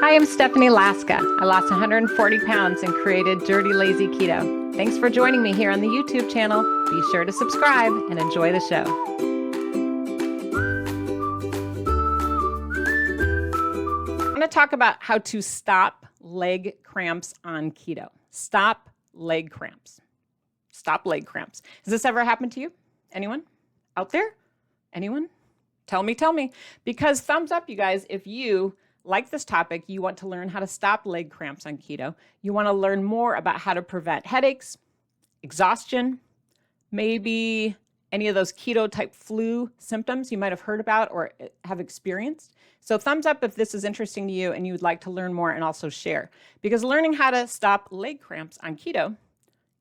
Hi, I'm Stephanie Laska. I lost 140 pounds and created Dirty Lazy Keto. Thanks for joining me here on the YouTube channel. Be sure to subscribe and enjoy the show. I'm going to talk about how to stop leg cramps on keto. Stop leg cramps. Stop leg cramps. Has this ever happened to you? Anyone out there? Anyone? Tell me. Because thumbs up, you guys, if you like this topic, you want to learn how to stop leg cramps on keto. You want to learn more about how to prevent headaches, exhaustion, maybe any of those keto type flu symptoms you might have heard about or have experienced. So thumbs up if this is interesting to you and you would like to learn more and also share. Because learning how to stop leg cramps on keto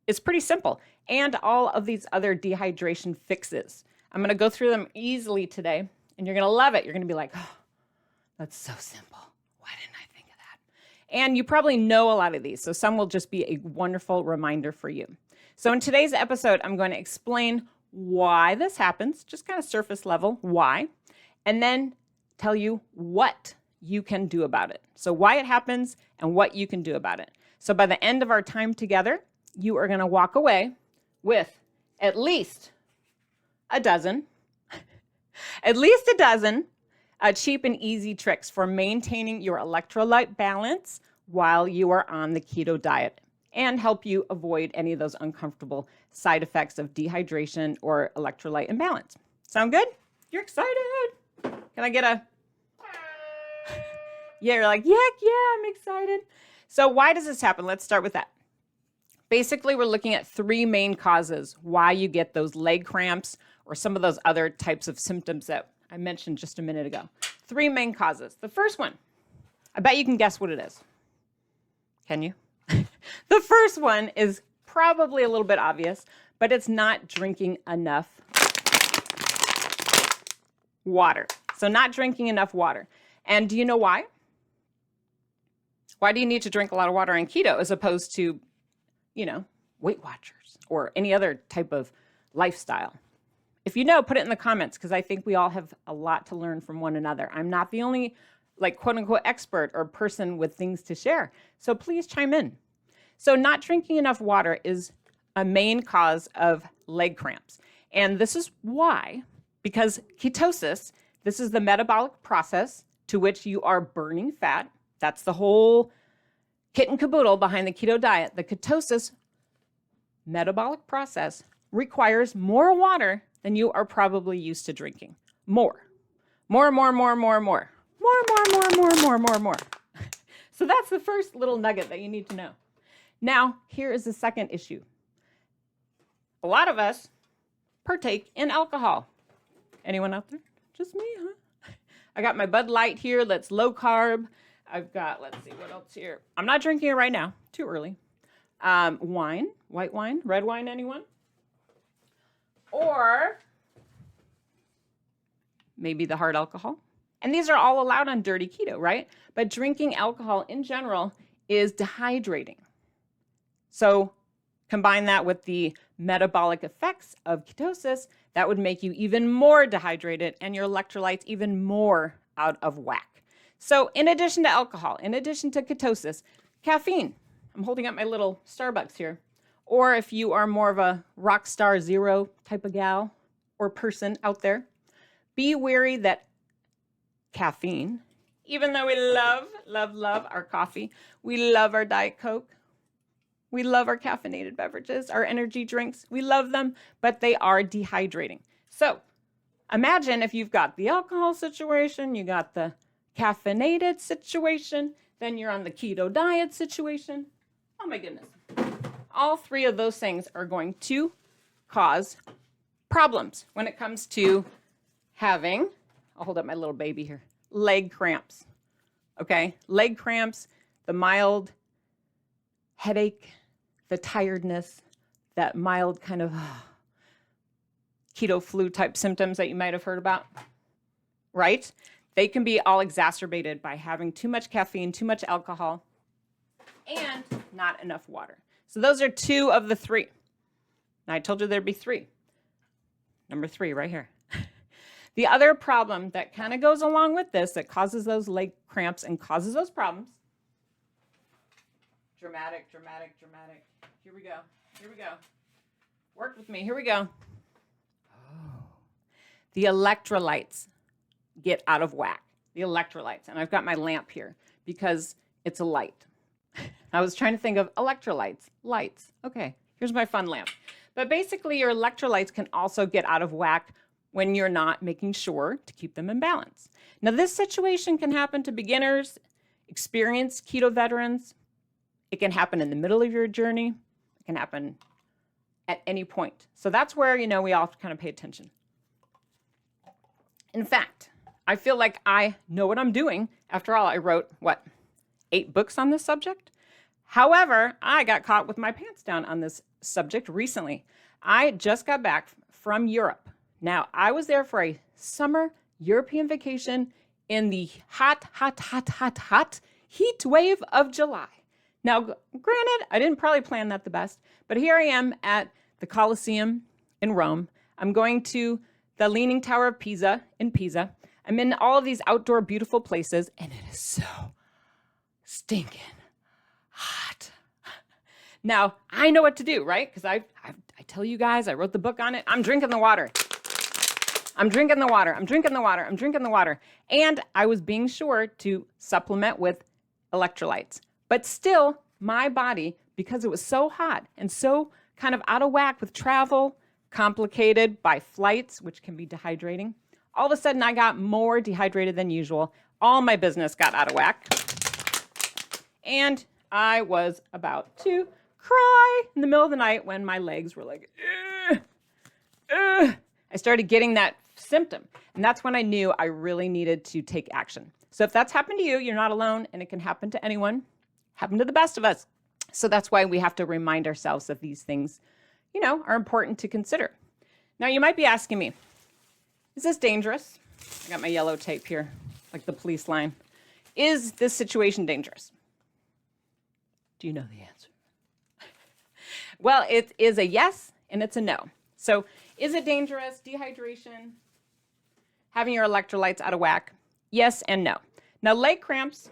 is pretty simple, and all of these other dehydration fixes. I'm going to go through them easily today, and you're going to love it. You're going to be like, oh, that's so simple. Why didn't I think of that? And you probably know a lot of these, so some will just be a wonderful reminder for you. So in today's episode, I'm going to explain why this happens, just kind of surface level, why, and then tell you what you can do about it. So why it happens and what you can do about it. So by the end of our time together, you are going to walk away with at least a dozen cheap and easy tricks for maintaining your electrolyte balance while you are on the keto diet and help you avoid any of those uncomfortable side effects of dehydration or electrolyte imbalance. Sound good? You're excited? Can I get a... Yeah, you're like, heck yeah, I'm excited. So why does this happen? Let's start with that. Basically, we're looking at three main causes why you get those leg cramps or some of those other types of symptoms that I mentioned just a minute ago. Three main causes. The first one, I bet you can guess what it is. Can you? The first one is probably a little bit obvious, but it's not drinking enough water. So not drinking enough water. And do you know why? Why do you need to drink a lot of water on keto as opposed to, Weight Watchers or any other type of lifestyle? If you know, put it in the comments, because I think we all have a lot to learn from one another. I'm not the only, quote unquote, expert or person with things to share. So please chime in. So not drinking enough water is a main cause of leg cramps. And this is why, because ketosis, this is the metabolic process to which you are burning fat. That's the whole kit and caboodle behind the keto diet. The ketosis metabolic process requires more water than you are probably used to drinking. More. So that's the first little nugget that you need to know. Now, here is the second issue. A lot of us partake in alcohol. Anyone out there? Just me, huh? I got my Bud Light here that's low carb. I've got, let's see, what else here? I'm not drinking it right now. Too early. Wine, white wine, red wine, anyone? Or maybe the hard alcohol. And these are all allowed on Dirty Keto, right? But drinking alcohol in general is dehydrating. So combine that with the metabolic effects of ketosis, that would make you even more dehydrated and your electrolytes even more out of whack. So in addition to alcohol, in addition to ketosis, caffeine. I'm holding up my little Starbucks here. Or if you are more of a rock star zero type of gal or person out there, be wary that caffeine, even though we love our coffee, we love our Diet Coke, we love our caffeinated beverages, our energy drinks, we love them, but they are dehydrating. So imagine if you've got the alcohol situation, you got the caffeinated situation, then you're on the keto diet situation. Oh my goodness. All three of those things are going to cause problems when it comes to having, I'll hold up my little baby here, leg cramps. Okay? Leg cramps, the mild headache, the tiredness, that mild kind of keto flu type symptoms that you might have heard about, right? They can be all exacerbated by having too much caffeine, too much alcohol, and not enough water. So those are two of the three. Now I told you there'd be three. Number three right here. The other problem that kind of goes along with this that causes those leg cramps and causes those problems. Dramatic. Here we go. Work with me. Here we go. Oh. The electrolytes get out of whack. The electrolytes. And I've got my lamp here because it's a light. I was trying to think of electrolytes, lights. Okay, here's my fun lamp. But basically, your electrolytes can also get out of whack when you're not making sure to keep them in balance. Now, this situation can happen to beginners, experienced keto veterans. It can happen in the middle of your journey. It can happen at any point. So that's where, we all have to kind of pay attention. In fact, I feel like I know what I'm doing. After all, I wrote, 8 books on this subject? However, I got caught with my pants down on this subject recently. I just got back from Europe. Now, I was there for a summer European vacation in the hot heat wave of July. Now, granted, I didn't probably plan that the best, but here I am at the Colosseum in Rome. I'm going to the Leaning Tower of Pisa in Pisa. I'm in all of these outdoor beautiful places, and it is so stinking hot. Now, I know what to do, right? Because I tell you guys, I wrote the book on it. I'm drinking the water. And I was being sure to supplement with electrolytes. But still, my body, because it was so hot and so kind of out of whack with travel, complicated by flights, which can be dehydrating, all of a sudden I got more dehydrated than usual. All my business got out of whack. And I was about to cry in the middle of the night when my legs were like, I started getting that symptom. And that's when I knew I really needed to take action. So if that's happened to you, you're not alone, and it can happen to anyone. Happen to the best of us. So that's why we have to remind ourselves that these things, are important to consider. Now, you might be asking me, is this dangerous? I got my yellow tape here, like the police line. Is this situation dangerous? Do you know the answer? Well, it is a yes and it's a no. So is it dangerous? Dehydration? Having your electrolytes out of whack? Yes and no. Now, leg cramps,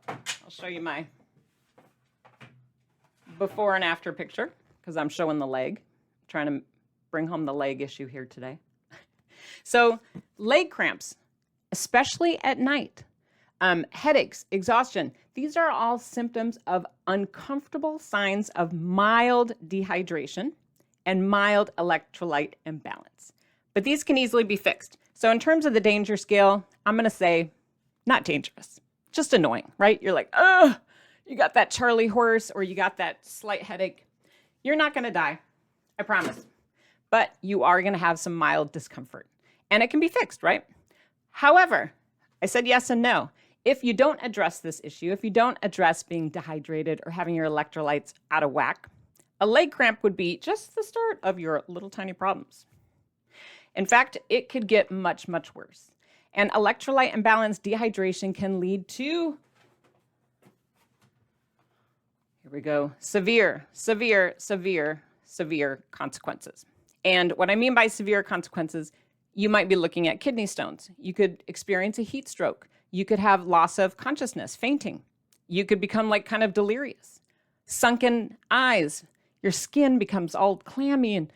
I'll show you my before and after picture because I'm showing the leg. I'm trying to bring home the leg issue here today. So leg cramps, especially at night, headaches, exhaustion, these are all symptoms of uncomfortable signs of mild dehydration and mild electrolyte imbalance. But these can easily be fixed. So in terms of the danger scale, I'm going to say not dangerous, just annoying, right? You're like, you got that Charlie horse or you got that slight headache. You're not going to die, I promise. But you are going to have some mild discomfort. And it can be fixed, right? However, I said yes and no. If you don't address this issue, if you don't address being dehydrated or having your electrolytes out of whack, a leg cramp would be just the start of your little tiny problems. In fact, it could get much, much worse. And electrolyte imbalance dehydration can lead to, here we go, severe consequences. And what I mean by severe consequences, you might be looking at kidney stones. You could experience a heat stroke. You could have loss of consciousness, fainting. You could become like kind of delirious. Sunken eyes. Your skin becomes all clammy and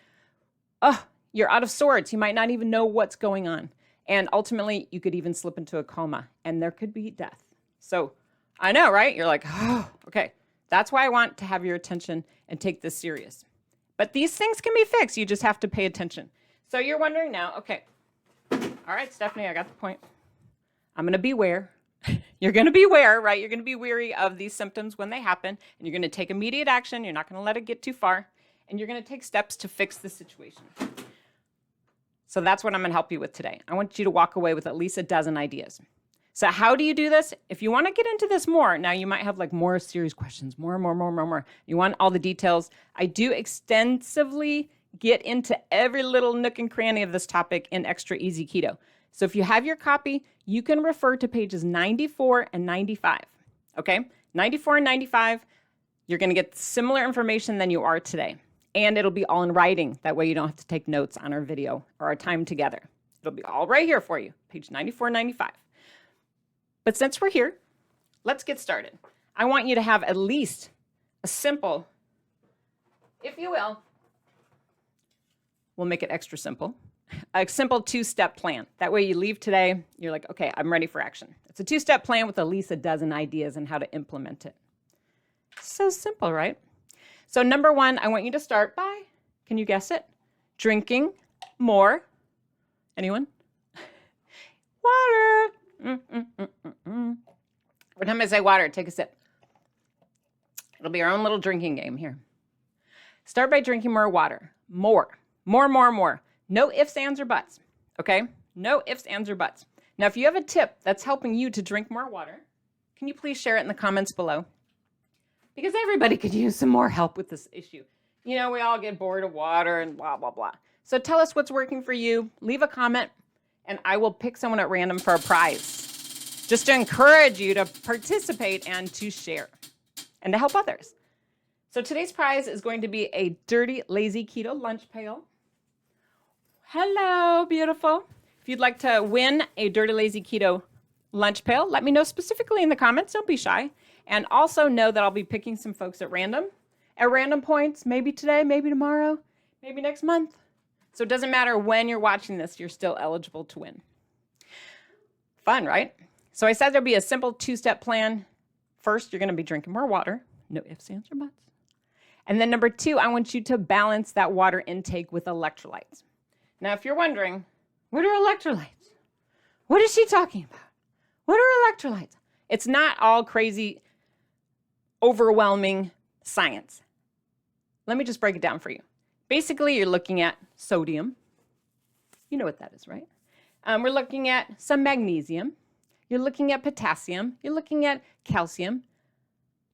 you're out of sorts. You might not even know what's going on. And ultimately, you could even slip into a coma and there could be death. So I know, right? You're like, okay. That's why I want to have your attention and take this serious. But these things can be fixed. You just have to pay attention. So you're wondering now, okay, all right, Stephanie, I got the point. I'm going to beware. You're going to beware, right? You're going to be wary of these symptoms when they happen, and you're going to take immediate action. You're not going to let it get too far, and you're going to take steps to fix the situation. So that's what I'm going to help you with today. I want you to walk away with at least a dozen ideas. So how do you do this? If you want to get into this more, now you might have like more serious questions, more. You want all the details. I do extensively get into every little nook and cranny of this topic in Extra Easy Keto. So if you have your copy, you can refer to pages 94 and 95, okay? 94 and 95, you're going to get similar information than you are today. And it'll be all in writing. That way you don't have to take notes on our video or our time together. It'll be all right here for you, page 94, 95. But since we're here, let's get started. I want you to have at least a simple, if you will, we'll make it extra simple, a simple 2-step plan. That way you leave today, you're like, okay, I'm ready for action. It's a 2-step plan with at least a dozen ideas on how to implement it. So simple, right? So number 1, I want you to start by, can you guess it? Drinking more. Anyone? Water. Every time I say water, take a sip. It'll be our own little drinking game here. Start by drinking more water. More. No ifs, ands, or buts. Okay? No ifs, ands, or buts. Now, if you have a tip that's helping you to drink more water, can you please share it in the comments below? Because everybody could use some more help with this issue. You know, we all get bored of water and blah, blah, blah. So tell us what's working for you. Leave a comment, and I will pick someone at random for a prize. Just to encourage you to participate and to share and to help others. So today's prize is going to be a Dirty Lazy Keto lunch pail. Hello, beautiful. If you'd like to win a Dirty Lazy Keto lunch pail, let me know specifically in the comments. Don't be shy. And also know that I'll be picking some folks at random points, maybe today, maybe tomorrow, maybe next month. So it doesn't matter when you're watching this, you're still eligible to win. Fun, right? So I said there'll be a simple 2-step plan. First, you're going to be drinking more water. No ifs, ands, or buts. And then number 2, I want you to balance that water intake with electrolytes. Now, if you're wondering, what are electrolytes? What is she talking about? What are electrolytes? It's not all crazy, overwhelming science. Let me just break it down for you. Basically, you're looking at sodium. You know what that is, right? We're looking at some magnesium. You're looking at potassium. You're looking at calcium,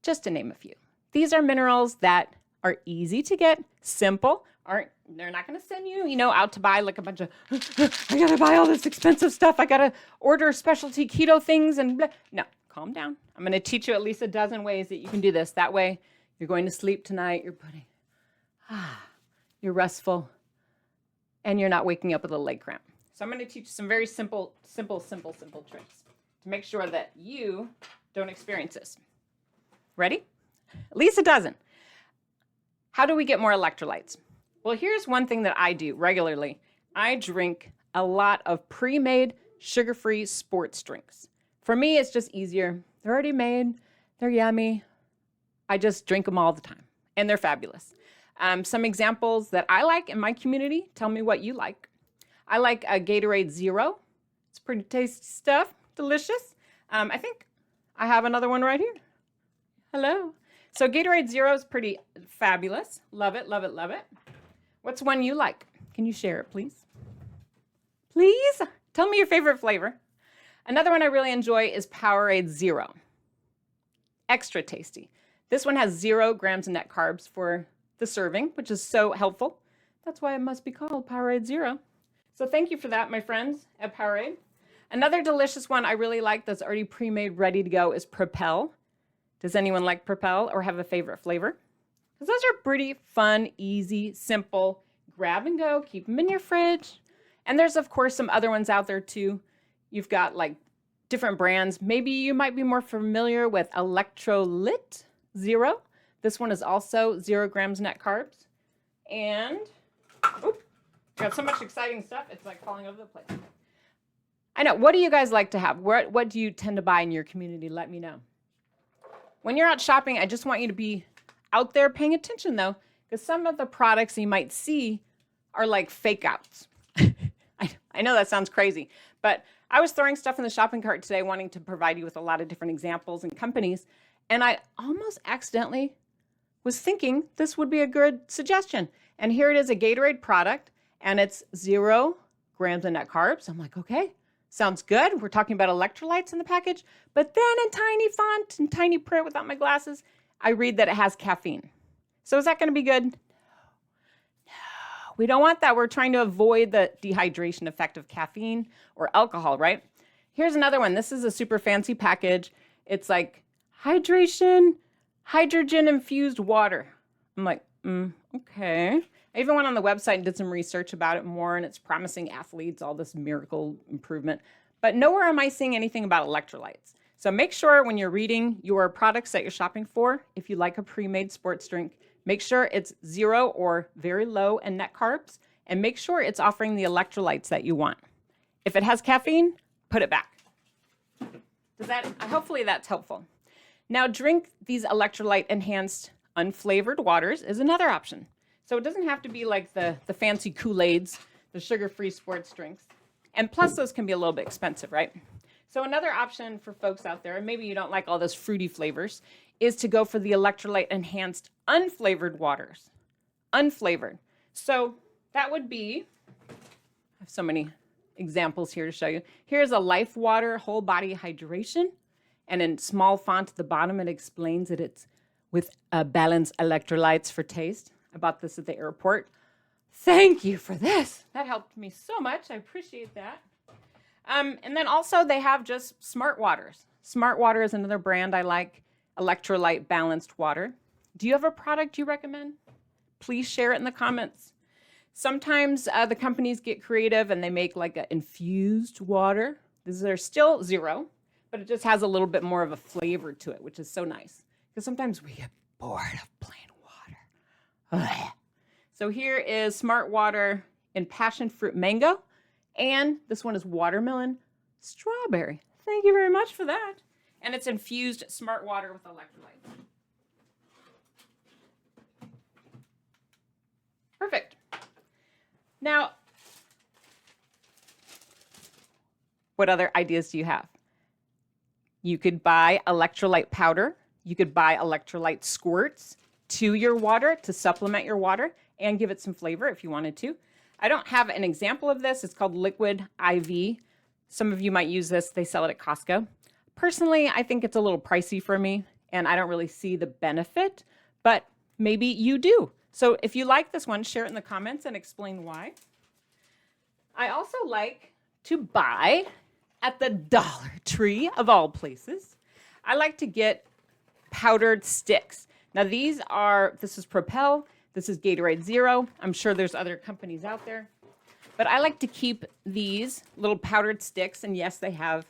just to name a few. These are minerals that are easy to get, simple. They're not going to send you, out to buy like a bunch of, I got to buy all this expensive stuff. I got to order specialty keto things and blah. No, calm down. I'm going to teach you at least a dozen ways that you can do this. That way, you're going to sleep tonight. You're restful, and you're not waking up with a leg cramp. So I'm going to teach you some very simple tricks to make sure that you don't experience this. Ready? At least a dozen. How do we get more electrolytes? Well, here's one thing that I do regularly. I drink a lot of pre-made sugar-free sports drinks. For me, it's just easier. They're already made. They're yummy. I just drink them all the time, and they're fabulous. Some examples that I like in my community, tell me what you like. I like a Gatorade Zero. It's pretty tasty stuff, delicious. I think I have another one right here. Hello. So Gatorade Zero is pretty fabulous. Love it, love it, love it. What's one you like? Can you share it, please? Please? Tell me your favorite flavor. Another one I really enjoy is Powerade Zero. Extra tasty. This one has 0 grams of net carbs for the serving, which is so helpful. That's why it must be called Powerade Zero. So thank you for that, my friends at Powerade. Another delicious one I really like that's already pre-made, ready to go is Propel. Does anyone like Propel or have a favorite flavor? Because those are pretty fun, easy, simple, grab and go, keep them in your fridge. And there's, of course, some other ones out there too. You've got like different brands. Maybe you might be more familiar with Electrolyte Zero. This one is also 0 grams net carbs. And, got so much exciting stuff, it's like falling over the place. I know, what do you guys like to have? What do you tend to buy in your community? Let me know. When you're out shopping, I just want you to be out there paying attention though, because some of the products you might see are like fake outs. I know that sounds crazy, but I was throwing stuff in the shopping cart today wanting to provide you with a lot of different examples and companies, and I almost accidentally was thinking this would be a good suggestion. And here it is, a Gatorade product, and it's 0 grams of net carbs. I'm like, okay, sounds good. We're talking about electrolytes in the package, but then in tiny font and tiny print without my glasses, I read that it has caffeine. So is that going to be good? No, we don't want that. We're trying to avoid the dehydration effect of caffeine or alcohol, right? Here's another one. This is a super fancy package. It's like hydration, hydrogen infused water. I'm like, okay. I even went on the website and did some research about it more, and it's promising athletes all this miracle improvement. But nowhere am I seeing anything about electrolytes. So make sure when you're reading your products that you're shopping for, if you like a pre-made sports drink, make sure it's 0 or very low in net carbs, and make sure it's offering the electrolytes that you want. If it has caffeine, put it back. Hopefully that's helpful. Now, drink these electrolyte enhanced unflavored waters is another option. So it doesn't have to be like the fancy Kool-Aids, the sugar-free sports drinks. And plus those can be a little bit expensive, right? So another option for folks out there, and maybe you don't like all those fruity flavors, is to go for the electrolyte enhanced unflavored waters. Unflavored. So that would be, I have so many examples here to show you. Here's a Life Water whole body hydration. And in small font at the bottom, it explains that it's with balanced electrolytes for taste. I bought this at the airport. Thank you for this. That helped me so much. I appreciate that. And then also they have just Smart Waters. Smart Water is another brand I like. Electrolyte balanced water. Do you have a product you recommend? Please share it in the comments. Sometimes the companies get creative and they make like an infused water. These are still 0, but it just has a little bit more of a flavor to it, which is so nice. Because sometimes we get bored of plain water. Ugh. So here is Smart Water in passion fruit mango. And this one is watermelon strawberry. Thank you very much for that. And it's infused Smart Water with electrolytes. Perfect. Now, what other ideas do you have? You could buy electrolyte powder. You could buy electrolyte squirts to your water to supplement your water and give it some flavor if you wanted to. I don't have an example of this. It's called Liquid IV. Some of you might use this. They sell it at Costco. Personally, I think it's a little pricey for me, and I don't really see the benefit, but maybe you do. So if you like this one, share it in the comments and explain why. I also like to buy at the Dollar Tree, of all places. I like to get powdered sticks. Now this is Propel. This is Gatorade Zero. I'm sure there's other companies out there. But I like to keep these little powdered sticks, and yes, they have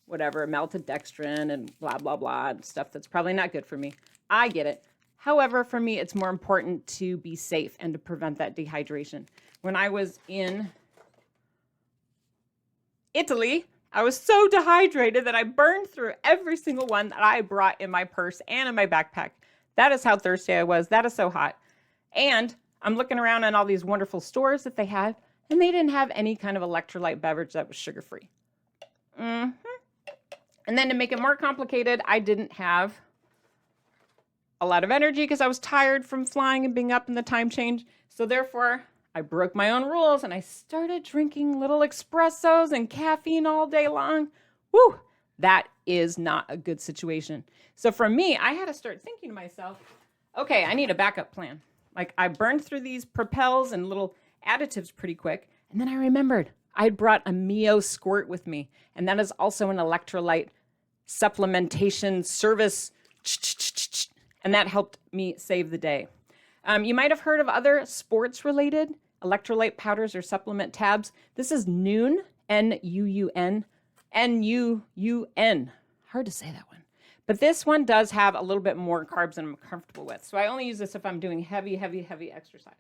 whatever, maltodextrin and blah, blah, blah, and stuff that's probably not good for me. I get it. However, for me, it's more important to be safe and to prevent that dehydration. When I was in Italy, I was so dehydrated that I burned through every single one that I brought in my purse and in my backpack. That is how thirsty I was. That is so hot. And I'm looking around at all these wonderful stores that they had, and they didn't have any kind of electrolyte beverage that was sugar-free. And then to make it more complicated, I didn't have a lot of energy because I was tired from flying and being up in the time change. So therefore, I broke my own rules and I started drinking little espressos and caffeine all day long. Woo! That is not a good situation. So for me, I had to start thinking to myself, okay, I need a backup plan. Like I burned through these Propels and little additives pretty quick. And then I remembered I brought a Mio squirt with me. And that is also an electrolyte supplementation service. And that helped me save the day. You might have heard of other sports-related electrolyte powders or supplement tabs. This is Nuun, N-U-U-N, N-U-U-N. Hard to say that one. But this one does have a little bit more carbs than I'm comfortable with. So I only use this if I'm doing heavy exercise.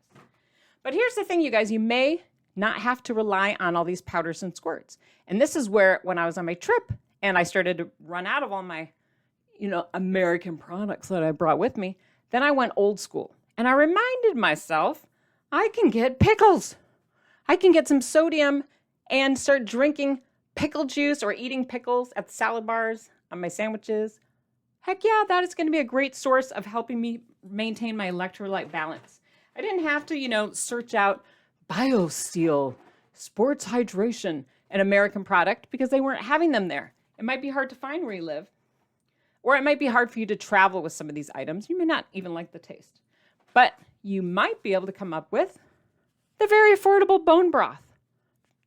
But here's the thing, you guys. You may not have to rely on all these powders and squirts. And this is where, when I was on my trip and I started to run out of all my American products that I brought with me, then I went old school. And I reminded myself, I can get pickles. I can get some sodium and start drinking pickle juice or eating pickles at the salad bars on my sandwiches. Heck yeah, that is going to be a great source of helping me maintain my electrolyte balance. I didn't have to, search out BioSteel, Sports Hydration, an American product, because they weren't having them there. It might be hard to find where you live. Or it might be hard for you to travel with some of these items. You may not even like the taste. But you might be able to come up with the very affordable bone broth.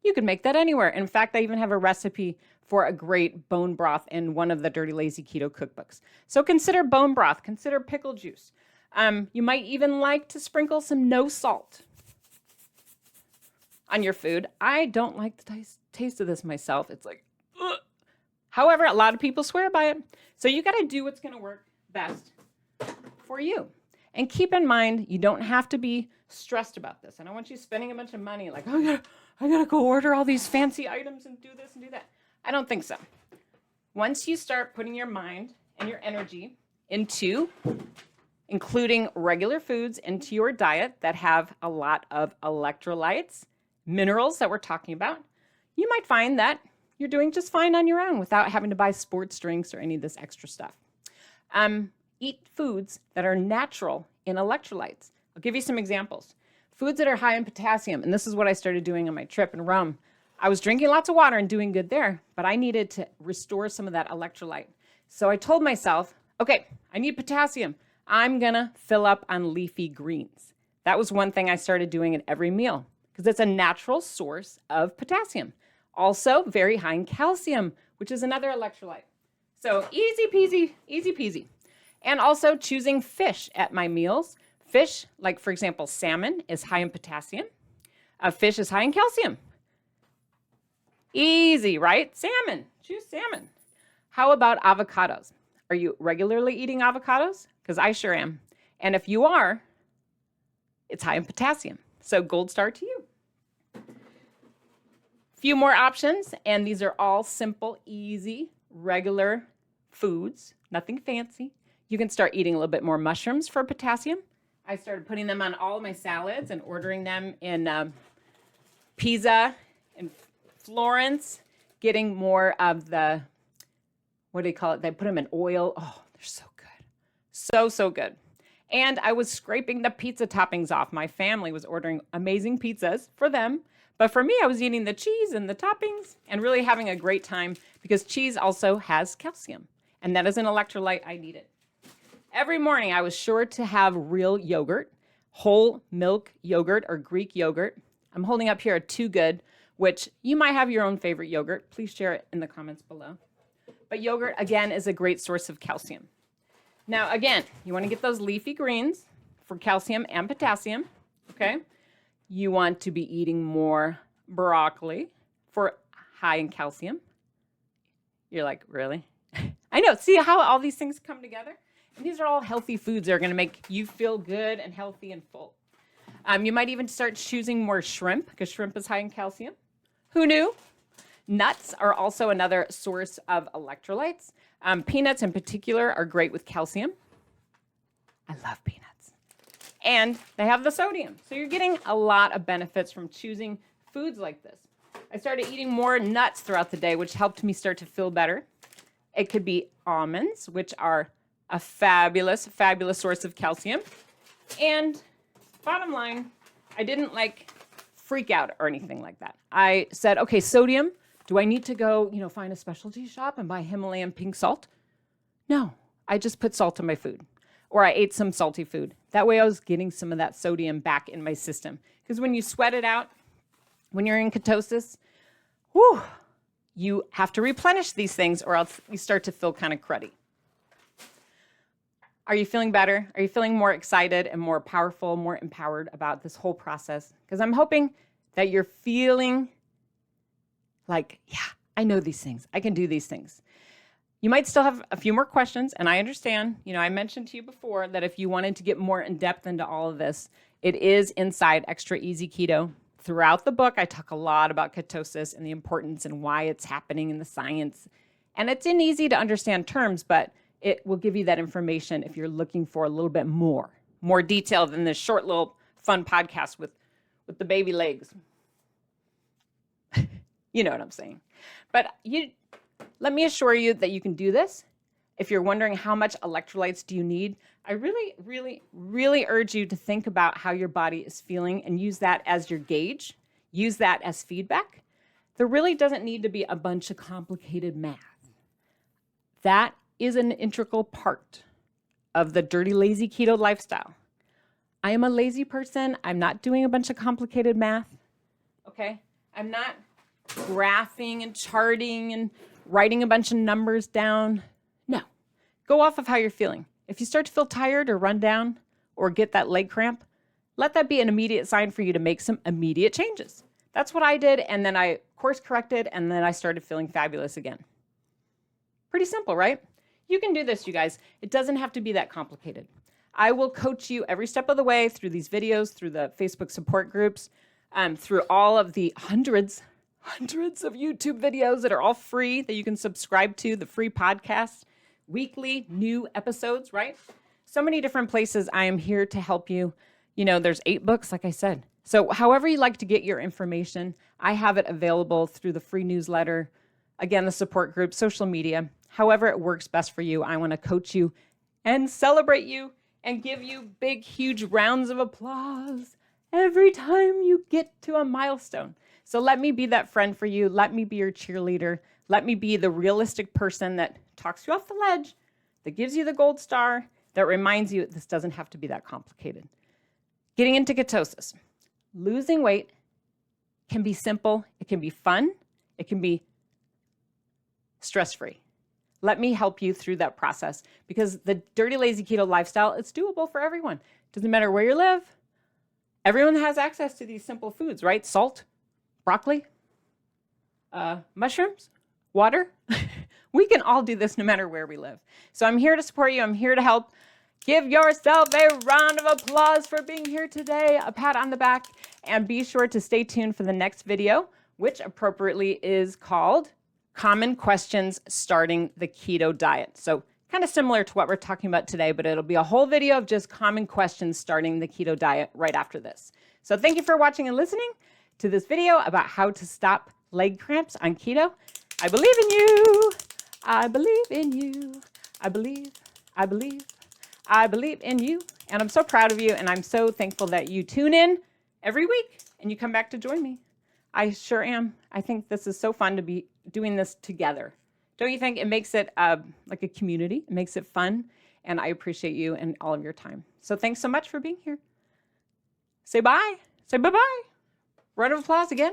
You can make that anywhere. In fact, I even have a recipe for a great bone broth in one of the Dirty Lazy Keto cookbooks. So consider bone broth. Consider pickle juice. You might even like to sprinkle some no salt. on your food. I don't like the taste of this myself. It's like, ugh. However, a lot of people swear by it. So you got to do what's going to work best for you. And keep in mind, you don't have to be stressed about this. I don't want you spending a bunch of money like, oh, I gotta go order all these fancy items and do this and do that. I don't think so. Once you start putting your mind and your energy into including regular foods into your diet that have a lot of electrolytes, minerals that we're talking about, you might find that you're doing just fine on your own without having to buy sports drinks or any of this extra stuff. Eat foods that are natural in electrolytes. I'll give you some examples. Foods that are high in potassium, and this is what I started doing on my trip in Rome. I was drinking lots of water and doing good there, but I needed to restore some of that electrolyte. So I told myself, okay, I need potassium. I'm gonna fill up on leafy greens. That was one thing I started doing at every meal because it's a natural source of potassium. Also very high in calcium, which is another electrolyte. So easy peasy, easy peasy. And also choosing fish at my meals. Fish, like for example, salmon is high in potassium. Fish is high in calcium. Easy, right? Salmon, choose salmon. How about avocados? Are you regularly eating avocados? Because I sure am. And if you are, it's high in potassium. So gold star to you. Few more options, and these are all simple, easy, regular foods, nothing fancy. You can start eating a little bit more mushrooms for potassium. I started putting them on all of my salads and ordering them in Pisa and Florence, getting more of the, what do they call it? They put them in oil. Oh, they're so good. So good. And I was scraping the pizza toppings off. My family was ordering amazing pizzas for them. But for me, I was eating the cheese and the toppings and really having a great time because cheese also has calcium. And that is an electrolyte I needed. Every morning, I was sure to have real yogurt, whole milk yogurt or Greek yogurt. I'm holding up here a Too Good, which you might have your own favorite yogurt. Please share it in the comments below. But yogurt, again, is a great source of calcium. Now, again, you want to get those leafy greens for calcium and potassium, okay? You want to be eating more broccoli for high in calcium. You're like, really? I know. See how all these things come together? And these are all healthy foods that are going to make you feel good and healthy and full. You might even start choosing more shrimp because shrimp is high in calcium. Who knew? Nuts are also another source of electrolytes. Peanuts in particular are great with calcium. I love peanuts. And they have the sodium. So you're getting a lot of benefits from choosing foods like this. I started eating more nuts throughout the day, which helped me start to feel better. It could be almonds, which are a fabulous, fabulous source of calcium. And bottom line, I didn't freak out or anything like that. I said, okay, sodium, do I need to go, find a specialty shop and buy Himalayan pink salt? No, I just put salt in my food. Or I ate some salty food. That way I was getting some of that sodium back in my system. Because when you sweat it out, when you're in ketosis, you have to replenish these things or else you start to feel kind of cruddy. Are you feeling better? Are you feeling more excited and more powerful, more empowered about this whole process? Because I'm hoping that you're feeling like, yeah, I know these things. I can do these things. You might still have a few more questions, and I understand. I mentioned to you before that if you wanted to get more in depth into all of this, it is inside Extra Easy Keto. Throughout the book, I talk a lot about ketosis and the importance and why it's happening in the science. And it's in easy to understand terms, but it will give you that information if you're looking for a little bit more detail than this short little fun podcast with the baby legs. You know what I'm saying. But let me assure you that you can do this. If you're wondering how much electrolytes do you need, I really, really, really urge you to think about how your body is feeling and use that as your gauge. Use that as feedback. There really doesn't need to be a bunch of complicated math. That is an integral part of the dirty, lazy keto lifestyle. I am a lazy person. I'm not doing a bunch of complicated math. Okay? I'm not graphing and charting and writing a bunch of numbers down. No. Go off of how you're feeling. If you start to feel tired or run down or get that leg cramp, let that be an immediate sign for you to make some immediate changes. That's what I did, and then I course corrected, and then I started feeling fabulous again. Pretty simple, right? You can do this, you guys. It doesn't have to be that complicated. I will coach you every step of the way through these videos, through the Facebook support groups, through all of the hundreds of YouTube videos that are all free that you can subscribe to, the free podcasts, weekly new episodes, right? So many different places. I am here to help you. You know, there's 8 books, like I said. So however you like to get your information, I have it available through the free newsletter, again, the support group, social media, however it works best for you. I want to coach you and celebrate you and give you big, huge rounds of applause every time you get to a milestone. So let me be that friend for you. Let me be your cheerleader. Let me be the realistic person that talks you off the ledge, that gives you the gold star, that reminds you this doesn't have to be that complicated. Getting into ketosis. Losing weight can be simple. It can be fun. It can be stress-free. Let me help you through that process because the dirty, lazy keto lifestyle, it's doable for everyone. Doesn't matter where you live. Everyone has access to these simple foods, right? Salt, broccoli, mushrooms, water. We can all do this no matter where we live. So I'm here to support you. I'm here to help. Give yourself a round of applause for being here today, a pat on the back, and be sure to stay tuned for the next video, which appropriately is called Common Questions Starting the Keto Diet. So kind of similar to what we're talking about today, but it'll be a whole video of just common questions starting the keto diet right after this. So thank you for watching and listening to this video about how to stop leg cramps on keto. I believe in you. I believe in you. I believe in you. And I'm so proud of you. And I'm so thankful that you tune in every week and you come back to join me. I sure am. I think this is so fun to be doing this together. Don't you think? It makes it like a community. It makes it fun. And I appreciate you and all of your time. So thanks so much for being here. Say bye. Say bye-bye. Round of applause again.